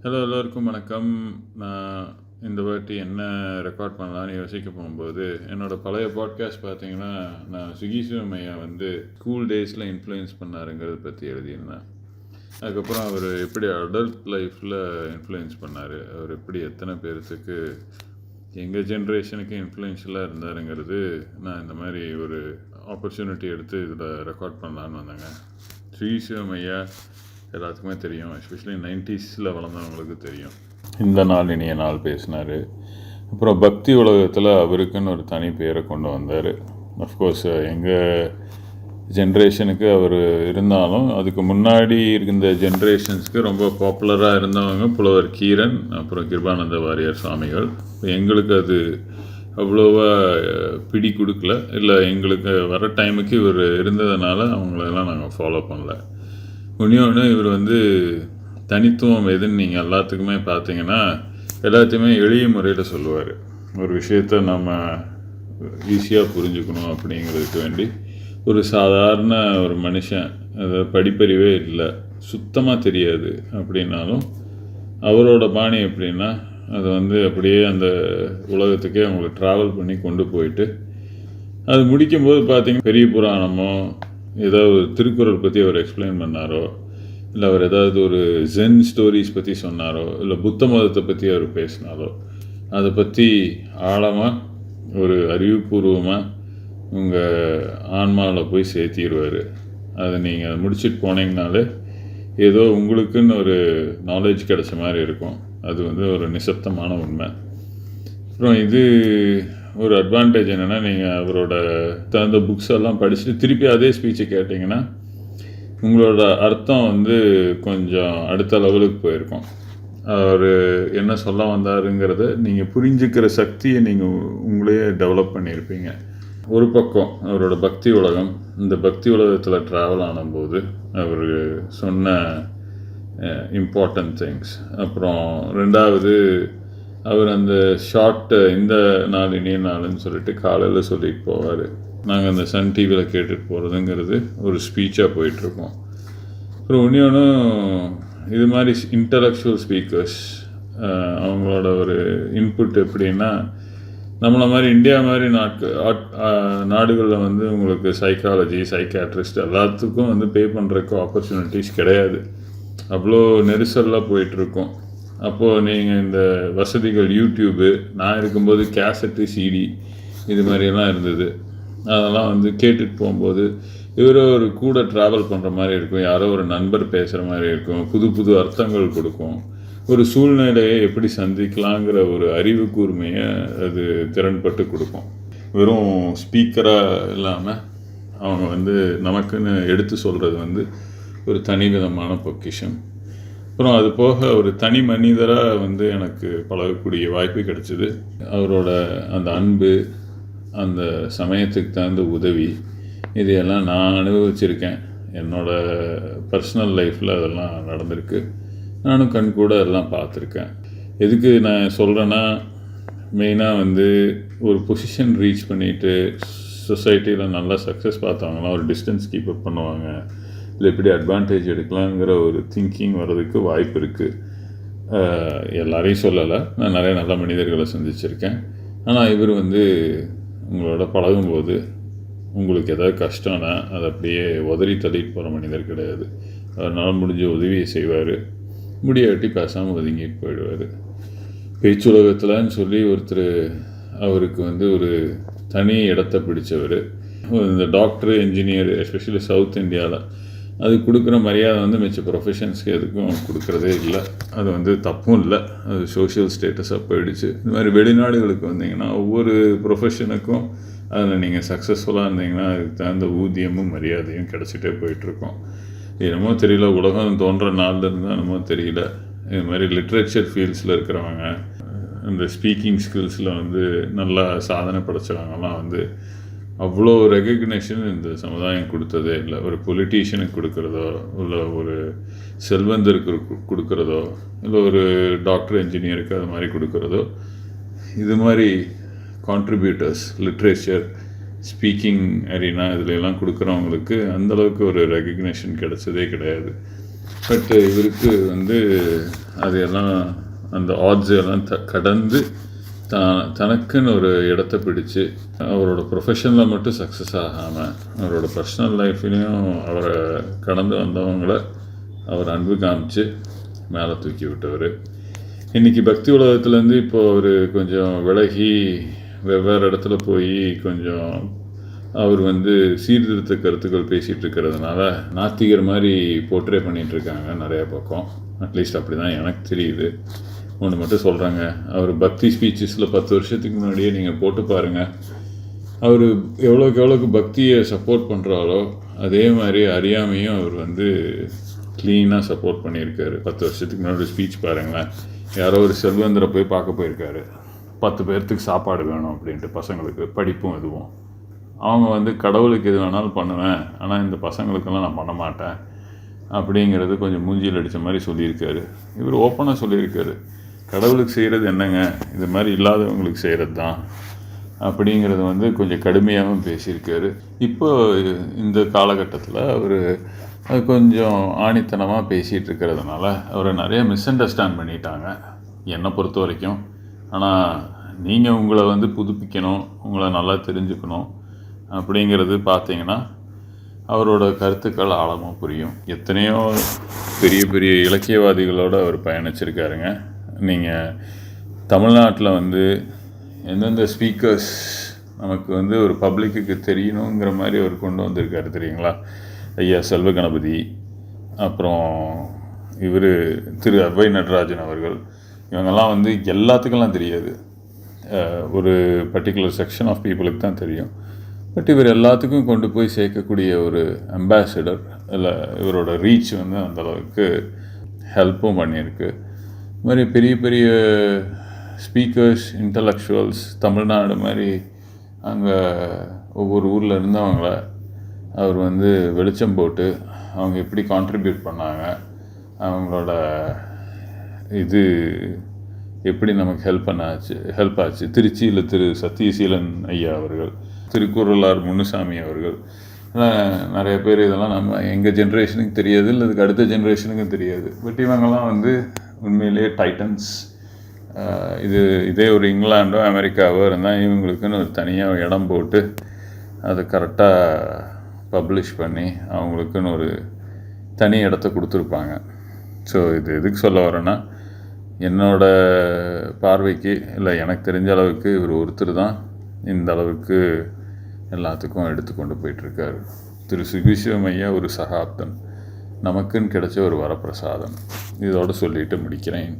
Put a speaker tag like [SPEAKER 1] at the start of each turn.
[SPEAKER 1] Hello எல்லோருக்கும் வணக்கம். நான் இந்த வாட்டி என்ன ரெக்கார்ட் பண்ணலான்னு யோசிக்க போகும்போது என்னோடய பழைய பாட்காஸ்ட் பார்த்தீங்கன்னா, நான் ஸ்விக்கி சிவமையா வந்து ஸ்கூல் டேஸில் இன்ஃப்ளூயன்ஸ் பண்ணாருங்கிறத பற்றி எழுதியிருந்தேன். அதுக்கப்புறம் அவர் எப்படி அடல்ட் லைஃப்பில் இன்ஃப்ளூயன்ஸ் பண்ணார், அவர் எப்படி எத்தனை பேர்த்துக்கு எங்கள் ஜென்ரேஷனுக்கு இன்ஃப்ளூயன்ஷியலாக இருந்தாருங்கிறது நான் இந்த மாதிரி ஒரு ஆப்பர்ச்சுனிட்டி எடுத்து இதில் ரெக்கார்ட் பண்ணலான்னு வந்தேங்க. ஸ்விக்கி சிவமையா எல்லாத்துக்குமே தெரியும், எஸ்பெஷலி 90s வளர்ந்தவங்களுக்கு தெரியும். இந்த நாள் இனிய நாள் பேசினார். அப்புறம் பக்தி உலகத்தில் அவருக்குன்னு ஒரு தனி பேரை கொண்டு வந்தார். அஃப்கோர்ஸ் எங்கள் ஜென்ரேஷனுக்கு அவர் இருந்தாலும் அதுக்கு முன்னாடி இருந்த ஜென்ரேஷன்ஸ்க்கு ரொம்ப பாப்புலராக இருந்தவங்க புலவர் கீரன், அப்புறம் கிருபானந்த வாரியார் சுவாமிகள். எங்களுக்கு அது அவ்வளோவா பிடி கொடுக்கல, இல்லை எங்களுக்கு வர டைமுக்கு இவர் இருந்ததுனால அவங்களெல்லாம் நாங்கள் ஃபாலோ பண்ணல. இன்னொன்று, இவர் வந்து தனித்துவம் எதுன்னு நீங்கள் எல்லாத்துக்குமே பார்த்தீங்கன்னா எல்லாத்தையுமே எளிய முறையில் சொல்லுவார். ஒரு விஷயத்தை நம்ம ஈஸியாக புரிஞ்சுக்கணும் அப்படிங்கிறதுக்கு வேண்டி ஒரு சாதாரண ஒரு மனுஷன், அதை படிப்பறிவே இல்லை, சுத்தமாக தெரியாது அப்படின்னாலும் அவரோட பாணி எப்படின்னா அதை வந்து அப்படியே அந்த உலகத்துக்கே அவங்கள ட்ராவல் பண்ணி கொண்டு போயிட்டு அது முடிக்கும்போது பார்த்தீங்கன்னா பெரிய புராணமோ ஏதாவது ஒரு திருக்குறள் பற்றி அவர் எக்ஸ்பிளைன் பண்ணாரோ, இல்லை அவர் ஏதாவது ஒரு ஜென் ஸ்டோரிஸ் பற்றி சொன்னாரோ, இல்லை புத்த மதத்தை பற்றி அவர் பேசினாரோ, அதை பற்றி ஆழமாக ஒரு அறிவுபூர்வமாக உங்கள் ஆன்மாவில் போய் சேர்த்திடுவார். அதை நீங்கள் முடிச்சுட்டு போனீங்கனாலே ஏதோ உங்களுக்குன்னு ஒரு நாலேஜ் கிடைச்ச மாதிரி இருக்கும். அது வந்து ஒரு நிசப்தமான உண்மை. அப்புறம் இது ஒரு அட்வான்டேஜ் என்னென்னா, நீங்கள் அவரோட தகுந்த புக்ஸ் எல்லாம் படிச்சுட்டு திருப்பி அதே ஸ்பீச்சை கேட்டிங்கன்னா உங்களோட அர்த்தம் வந்து கொஞ்சம் அடுத்த லெவலுக்கு போயிருக்கும். அவர் என்ன சொல்ல வந்தாருங்கிறத நீங்கள் புரிஞ்சுக்கிற சக்தியை நீங்கள் உங்களையே டெவலப் பண்ணியிருப்பீங்க. ஒரு பக்கம் அவரோட பக்தி உலகம், இந்த பக்தி உலகத்தில் ட்ராவல் ஆனும்போது அவர் சொன்ன இம்பார்ட்டன்ட் திங்ஸ். அப்புறம் ரெண்டாவது, அவர் அந்த ஷார்ட்டு இந்த நாள் இனிய நாள்னு சொல்லிட்டு காலையில் சொல்லிட்டு போவார். நாங்கள் அந்த சன் டிவியில் கேட்டுட்டு போகிறதுங்கிறது ஒரு ஸ்பீச்சாக போயிட்டுருக்கோம். அப்புறம் இன்னொன்றும், இது மாதிரி இன்டலெக்சுவல் ஸ்பீக்கர்ஸ் அவங்களோட ஒரு இன்புட் எப்படின்னா, நம்மளை மாதிரி இந்தியா மாதிரி நாடுகளில் வந்து உங்களுக்கு சைக்காலஜி, சைக்காட்ரிஸ்ட் எல்லாத்துக்கும் வந்து பே பண்ணுறதுக்கு ஆப்பர்ச்சுனிட்டிஸ் கிடையாது. அவ்வளோ நெரிசலில் போயிட்டுருக்கோம். அப்போது நீங்கள் இந்த வசதிகள், யூடியூபு, நான் இருக்கும்போது கேசட்டு, சிடி இது மாதிரியெல்லாம் இருந்தது. அதெல்லாம் வந்து கேட்டுட்டு போகும்போது இவரோ ஒரு கூட ட்ராவல் பண்ணுற மாதிரி இருக்கும், யாரோ ஒரு நண்பர் பேசுகிற மாதிரி இருக்கும், புது புது அர்த்தங்கள் கொடுக்கும், ஒரு சூழ்நிலையை எப்படி சந்திக்கலாங்கிற ஒரு அறிவு கூர்மையை அது திறன்பட்டு கொடுக்கும். வெறும் ஸ்பீக்கராக இல்லாமல் அவங்க வந்து நமக்குன்னு எடுத்து சொல்கிறது வந்து ஒரு தனி விதமான பொக்கிஷம். அப்புறம் அது போக ஒரு தனி மனிதராக வந்து எனக்கு பழகக்கூடிய வாய்ப்பு கிடைச்சிது. அவரோட அந்த அன்பு, அந்த சமயத்துக்கு தகுந்த உதவி, இதையெல்லாம் நான் அனுபவிச்சிருக்கேன். என்னோடய பர்சனல் லைஃப்பில் அதெல்லாம் நடந்திருக்கு. நானும் கண் கூட எல்லாம் பார்த்துருக்கேன். எதுக்கு நான் சொல்கிறேன்னா, மெயினாக வந்து ஒரு பொசிஷன் ரீச் பண்ணிவிட்டு சொசைட்டியில் நல்லா சக்ஸஸ் பார்த்தவங்களாம் ஒரு டிஸ்டன்ஸ் கீப் அப் பண்ணுவாங்க, இல்லை எப்படி அட்வான்டேஜ் எடுக்கலாங்கிற ஒரு திங்கிங் வர்றதுக்கு வாய்ப்பு இருக்குது. எல்லாரையும் சொல்லலை, நான் நிறைய நல்ல மனிதர்களை சந்திச்சிருக்கேன். ஆனால் இவர் வந்து உங்களோட பழகும்போது உங்களுக்கு ஏதாவது கஷ்டம்னா அதை அப்படியே உதறி தள்ளிட்டு போகிற மனிதர் கிடையாது. அதனால் முடிஞ்ச உதவியை செய்வார், முடியாட்டி பேசாமல் ஒதுங்கிட்டு போயிடுவார். பேச்சுலகத்தில்னு சொல்லி ஒருத்தர் அவருக்கு வந்து ஒரு தனி இடத்த பிடிச்சவர். இந்த டாக்டரு, என்ஜினியர், எஸ்பெஷலி சவுத் இந்தியாவில் அது கொடுக்குற மரியாதை வந்து மிச்ச ப்ரொஃபஷன்ஸ்க்கு எதுக்கும் கொடுக்குறதே இல்லை. அது வந்து தப்பும் இல்லை, அது சோஷியல் ஸ்டேட்டஸாக போயிடுச்சு. இந்த மாதிரி வெளிநாடுகளுக்கு வந்தீங்கன்னா ஒவ்வொரு ப்ரொஃபஷனுக்கும் அதில் நீங்கள் சக்ஸஸ்ஃபுல்லாக இருந்தீங்கன்னா அதுக்கு தகுந்த ஊதியமும் மரியாதையும் கிடச்சிட்டே போயிட்டுருக்கோம். என்னமோ தெரியல, உலகம் தோன்ற நாள்லேருந்து தான் என்னமோ தெரியல, இது மாதிரி லிட்ரேச்சர் ஃபீல்ட்ஸில் இருக்கிறவங்க, இந்த ஸ்பீக்கிங் ஸ்கில்ஸில் வந்து நல்லா சாதனை படைச்சவங்கலாம் வந்து அவ்வளோ ரெகக்னேஷன் இந்த சமுதாயம் கொடுத்ததே இல்லை. ஒரு பொலிட்டீஷியனுக்கு கொடுக்குறதோ, இல்லை ஒரு செல்வந்தருக்கு கொடுக்குறதோ, இல்லை ஒரு டாக்டர், என்ஜினியருக்கு அது மாதிரி கொடுக்குறதோ, இது மாதிரி கான்ட்ரிபியூட்டர்ஸ், லிட்ரேச்சர், ஸ்பீக்கிங் அரீனா இதுலெல்லாம் கொடுக்குறவங்களுக்கு அந்தளவுக்கு ஒரு ரெகக்னேஷன் கிடைச்சதே கிடையாது. பட் இவருக்கு வந்து அதையெல்லாம் அந்த ஆட்ஸ் எல்லாம் கடந்து தனக்குன்னு ஒரு இடத்த பிடிச்சு அவரோட ப்ரொஃபஷனில் மட்டும் சக்ஸஸ் ஆகாமல் அவரோட பர்சனல் லைஃப்லேயும் அவரை கடந்து வந்தவங்கள அவர் அன்பு காமிச்சு மேலே தூக்கி விட்டவர். இன்றைக்கி பக்தி உலகத்துலேருந்து இப்போது அவர் கொஞ்சம் விலகி வெவ்வேறு இடத்துல போய் கொஞ்சம் அவர் வந்து சீர்திருத்த கருத்துக்கள் பேசிகிட்டு இருக்கிறதுனால நாத்திகர் மாதிரி போர்ட்ரே பண்ணிகிட்ருக்காங்க நிறைய பக்கம். அட்லீஸ்ட் அப்படி தான் எனக்கு தெரியுது. ஒன்று மட்டும் சொல்கிறாங்க, அவர் பக்தி ஸ்பீச்சஸில் 10 வருஷத்துக்கு முன்னாடியே நீங்கள் போட்டு பாருங்கள், அவர் எவ்வளோக்கு பக்தியை சப்போர்ட் பண்ணுறாரோ அதே மாதிரி அறியாமையும் அவர் வந்து க்ளீனாக சப்போர்ட் பண்ணியிருக்காரு. 10 வருஷத்துக்கு முன்னாடி ஸ்பீச் பாருங்களேன். யாரோ ஒரு செல்வந்தரை போய் பார்க்க போயிருக்காரு, 10 பேர்த்துக்கு சாப்பாடு வேணும் அப்படின்ட்டு, பசங்களுக்கு படிப்பும் இதுவும். அவங்க வந்து கடவுளுக்கு எது வேணாலும் பண்ணுவேன், ஆனால் இந்த பசங்களுக்கெல்லாம் நான் பண்ண மாட்டேன் அப்படிங்கிறது கொஞ்சம் மூஞ்சியில் அடித்த மாதிரி சொல்லியிருக்காரு. இவர் ஓப்பனாக சொல்லியிருக்காரு, கடவுளுக்கு செய்கிறது என்னங்க, இது மாதிரி இல்லாதவங்களுக்கு செய்கிறது தான் அப்படிங்கிறது வந்து கொஞ்சம் கடுமையாகவும் பேசியிருக்காரு. இப்போ இந்த காலகட்டத்தில் அவர் அது கொஞ்சம் ஆணித்தனமாக பேசிகிட்டு இருக்கிறதுனால அவரை நிறைய மிஸ் அண்டர்ஸ்டாண்ட் பண்ணிட்டாங்க என்னை பொறுத்த வரைக்கும். ஆனால் நீங்கள் உங்களை வந்து புதுப்பிக்கணும், உங்களை நல்லா தெரிஞ்சுக்கணும் அப்படிங்கிறது பார்த்தீங்கன்னா அவரோட கருத்துக்கள் ஆழமாக புரியும். எத்தனையோ பெரிய பெரிய இலக்கியவாதிகளோடு அவர் பயணிச்சிருக்காருங்க. நீங்கள் தமிழ்நாட்டில் வந்து எந்தெந்த ஸ்பீக்கர்ஸ் நமக்கு வந்து ஒரு பப்ளிக்கு தெரியணுங்கிற மாதிரி அவர் கொண்டு வந்திருக்காரு தெரியுங்களா? ஐயா செல்வ கணபதி, அப்புறம் இவர் திரு அவ்வை நடராஜன் அவர்கள், இவங்கெல்லாம் வந்து எல்லாத்துக்கெல்லாம் தெரியாது, ஒரு பர்டிகுலர் செக்ஷன் ஆஃப் பீப்புளுக்கு தான் தெரியும். பட் இவர் எல்லாத்துக்கும் கொண்டு போய் சேர்க்கக்கூடிய ஒரு அம்பாசிடர். இல்லை, இவரோட ரீச் வந்து அந்தளவுக்கு ஹெல்ப்பும் பண்ணியிருக்கு. இது மாதிரி பெரிய பெரிய ஸ்பீக்கர்ஸ், இன்டலெக்சுவல்ஸ் தமிழ்நாடு மாதிரி அங்கே ஒவ்வொரு ஊரில் இருந்தவங்கள அவர் வந்து வெளிச்சம் போட்டு அவங்க எப்படி கான்ட்ரிபியூட் பண்ணாங்க, அவங்களோட இது எப்படி நமக்கு ஹெல்ப் ஆச்சு. திருச்சியில் திரு சத்தியசீலன் ஐயா அவர்கள், திருக்குறளார் முனுசாமி அவர்கள், நிறைய பேர் இதெல்லாம் நம்ம எங்கள் ஜென்ரேஷனுக்கு தெரியாது, இல்லை இதுக்கு அடுத்த ஜென்ரேஷனுக்கும் தெரியாது. பட் இவங்கெல்லாம் வந்து உண்மையிலேயே டைட்டன்ஸ். இதே ஒரு இங்கிலாண்டோ அமெரிக்காவோ இருந்தால் இவங்களுக்குன்னு ஒரு தனியாக இடம் போட்டு அதை கரெக்டாக பப்ளிஷ் பண்ணி அவங்களுக்குன்னு ஒரு தனி இடத்த கொடுத்துருப்பாங்க. ஸோ இது எதுக்கு சொல்ல வரேன்னா, என்னோடய பார்வைக்கு இல்லை எனக்கு தெரிஞ்ச அளவுக்கு இவர் ஒருத்தர் தான் இந்த அளவுக்கு எல்லாத்துக்கும் எடுத்துக்கொண்டு போயிட்டுருக்காரு. திரு சுகிசிவம் ஐயா ஒரு சகாப்தன், நமக்குன்னு கிடைச்ச ஒரு வரப்பிரசாதம். இதோடு சொல்லிட்டு முடிக்கிறேன்.